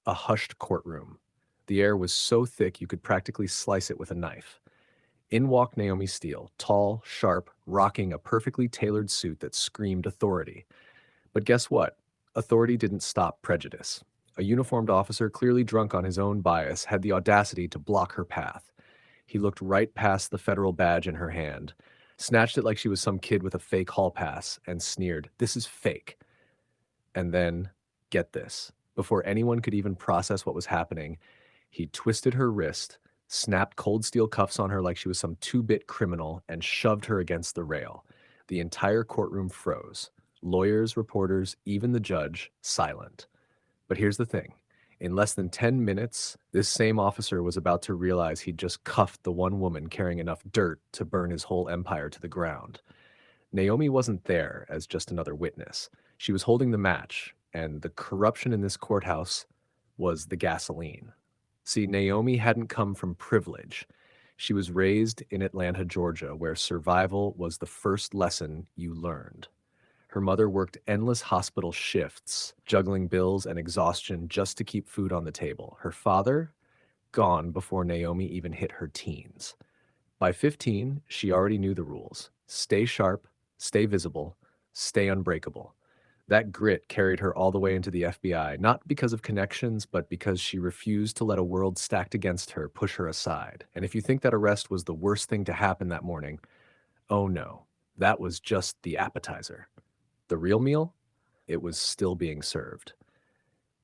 A hushed courtroom. The air was so thick you could practically slice it with a knife. In walked Naomi Steele, tall, sharp, rocking a perfectly tailored suit that screamed authority. But guess what? Authority didn't stop prejudice. A uniformed officer, clearly drunk on his own bias, had the audacity to block her path. He looked right past the federal badge in her hand, snatched it like she was some kid with a fake hall pass, and sneered, "This is fake." And then, get this, before anyone could even process what was happening, he twisted her wrist, snapped cold steel cuffs on her like she was some two-bit criminal, and shoved her against the rail. The entire courtroom froze. Lawyers, reporters, even the judge, silent. But here's the thing. In less than 10 minutes, this same officer was about to realize he'd just cuffed the one woman carrying enough dirt to burn his whole empire to the ground. Naomi wasn't there as just another witness. She was holding the match, and the corruption in this courthouse was the gasoline. See, Naomi hadn't come from privilege. She was raised in Atlanta, Georgia, where survival was the first lesson you learned. Her mother worked endless hospital shifts, juggling bills and exhaustion just to keep food on the table. Her father, gone before Naomi even hit her teens. By 15, she already knew the rules. Stay sharp, stay visible, stay unbreakable. That grit carried her all the way into the FBI, not because of connections, but because she refused to let a world stacked against her push her aside. And if you think that arrest was the worst thing to happen that morning, oh no, that was just the appetizer. The real meal? It was still being served.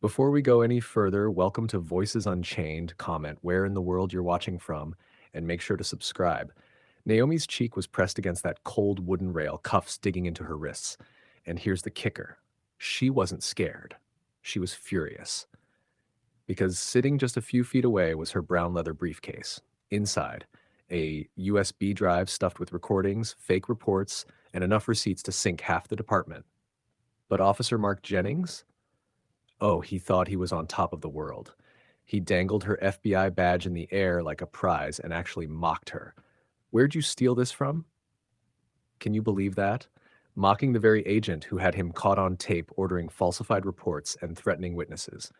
Before we go any further, welcome to Voices Unchained. Comment where in the world you're watching from, and make sure to subscribe. Naomi's cheek was pressed against that cold wooden rail, cuffs digging into her wrists. And here's the kicker. She wasn't scared. She was furious. Because sitting just a few feet away was her brown leather briefcase. Inside, a USB drive stuffed with recordings, fake reports, and enough receipts to sink half the department. But Officer Mark Jennings? Oh, he thought he was on top of the world. He dangled her FBI badge in the air like a prize and actually mocked her. "Where'd you steal this from?" Can you believe that? Mocking the very agent who had him caught on tape ordering falsified reports and threatening witnesses.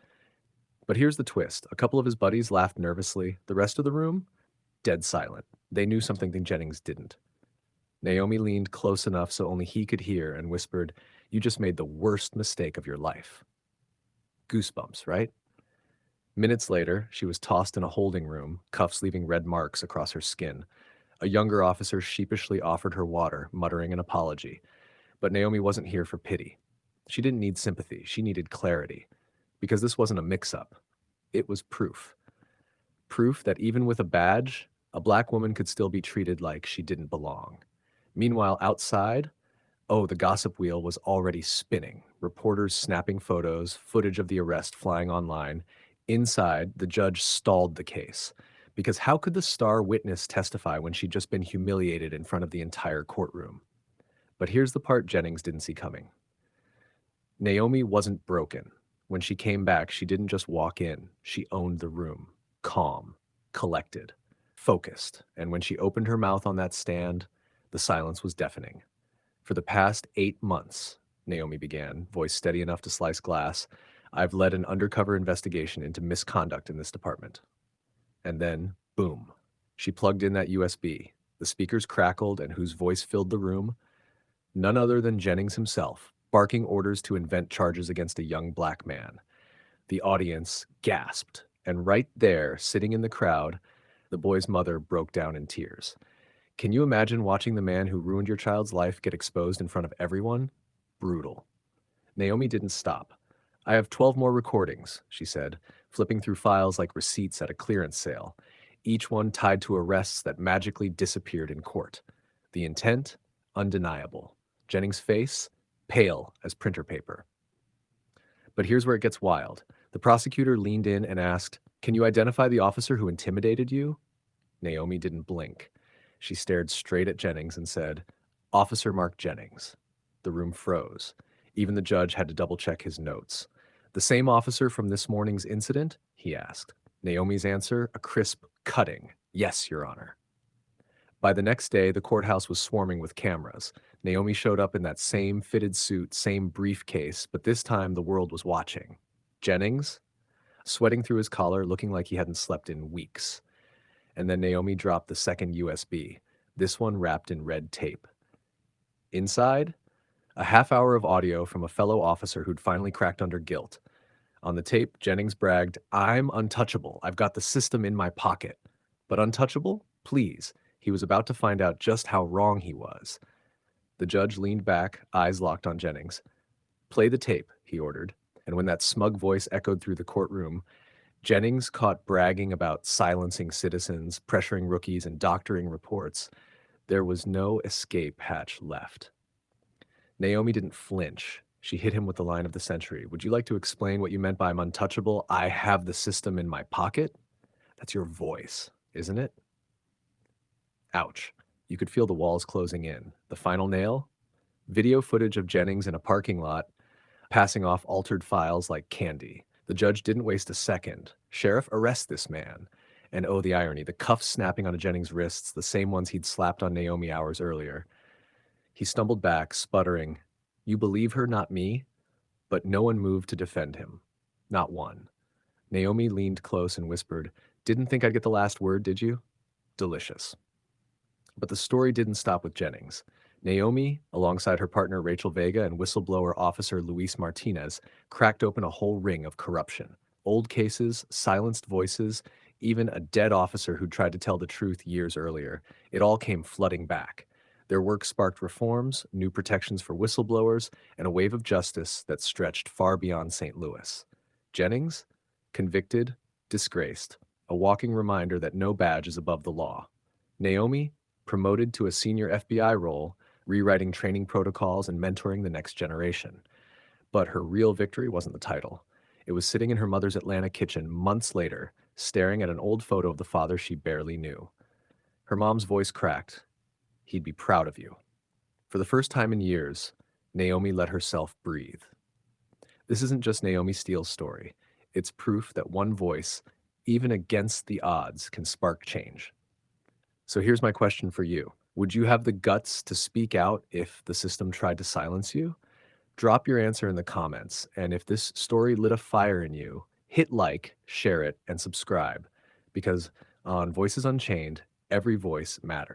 But here's the twist. A couple of his buddies laughed nervously. The rest of the room? Dead silent. They knew something Jennings didn't. Naomi leaned close enough so only he could hear and whispered, "You just made the worst mistake of your life." Goosebumps, right? Minutes later, she was tossed in a holding room, cuffs leaving red marks across her skin. A younger officer sheepishly offered her water, muttering an apology. But Naomi wasn't here for pity. She didn't need sympathy. She needed clarity. Because this wasn't a mix-up. It was proof. Proof that even with a badge, a black woman could still be treated like she didn't belong. Meanwhile, outside, oh, the gossip wheel was already spinning. Reporters snapping photos, footage of the arrest flying online. Inside, the judge stalled the case. Because how could the star witness testify when she'd just been humiliated in front of the entire courtroom? But here's the part Jennings didn't see coming. Naomi wasn't broken. When she came back, she didn't just walk in. She owned the room. Calm, collected, focused. And when she opened her mouth on that stand, the silence was deafening. "For the past 8 months," Naomi began, voice steady enough to slice glass, "I've led an undercover investigation into misconduct in this department." And then, boom, she plugged in that USB. The speakers crackled, and whose voice filled the room? None other than Jennings himself, barking orders to invent charges against a young black man. The audience gasped, and right there, sitting in the crowd, the boy's mother broke down in tears. Can you imagine watching the man who ruined your child's life get exposed in front of everyone? Brutal. Naomi didn't stop. "I have 12 more recordings," she said, flipping through files like receipts at a clearance sale, each one tied to arrests that magically disappeared in court. The intent? Undeniable. Jennings' face? Pale as printer paper. But here's where it gets wild. The prosecutor leaned in and asked, "Can you identify the officer who intimidated you?" Naomi didn't blink. She stared straight at Jennings and said, "Officer Mark Jennings." The room froze. Even the judge had to double-check his notes. "The same officer from this morning's incident?" he asked. Naomi's answer, a crisp, cutting, "Yes, Your Honor." By the next day, the courthouse was swarming with cameras. Naomi showed up in that same fitted suit, same briefcase, but this time the world was watching. Jennings? sweating through his collar, looking like he hadn't slept in weeks. And then Naomi dropped the second USB, this one wrapped in red tape. Inside, a half hour of audio from a fellow officer who'd finally cracked under guilt. On the tape, Jennings bragged, "I'm untouchable. I've got the system in my pocket." But untouchable? Please. He was about to find out just how wrong he was. The judge leaned back, eyes locked on Jennings. "Play the tape," he ordered. And when that smug voice echoed through the courtroom, Jennings caught bragging about silencing citizens, pressuring rookies, and doctoring reports. There was no escape hatch left. Naomi didn't flinch. She hit him with the line of the century. "Would you like to explain what you meant by I'm untouchable? I have the system in my pocket?" That's your voice, isn't it? Ouch. You could feel the walls closing in. The final nail? Video footage of Jennings in a parking lot, passing off altered files like candy. The judge didn't waste a second. "Sheriff, arrest this man." And oh, the irony, the cuffs snapping onto Jennings' wrists, the same ones he'd slapped on Naomi hours earlier. He stumbled back, sputtering, "You believe her, not me?" But no one moved to defend him. Not one. Naomi leaned close and whispered, "Didn't think I'd get the last word, did you?" Delicious. But the story didn't stop with Jennings. Naomi, alongside her partner Rachel Vega and whistleblower officer Luis Martinez, cracked open a whole ring of corruption. Old cases, silenced voices, even a dead officer who'd tried to tell the truth years earlier. It all came flooding back. Their work sparked reforms, new protections for whistleblowers, and a wave of justice that stretched far beyond St. Louis. Jennings? Convicted, disgraced, a walking reminder that no badge is above the law. Naomi? Promoted to a senior FBI role, rewriting training protocols and mentoring the next generation. But her real victory wasn't the title. It was sitting in her mother's Atlanta kitchen months later, staring at an old photo of the father she barely knew. Her mom's voice cracked. "He'd be proud of you." For the first time in years, Naomi let herself breathe. This isn't just Naomi Steele's story. It's proof that one voice, even against the odds, can spark change. So here's my question for you. Would you have the guts to speak out if the system tried to silence you? Drop your answer in the comments. And if this story lit a fire in you, hit like, share it, and subscribe. Because on Voices Unchained, every voice matters.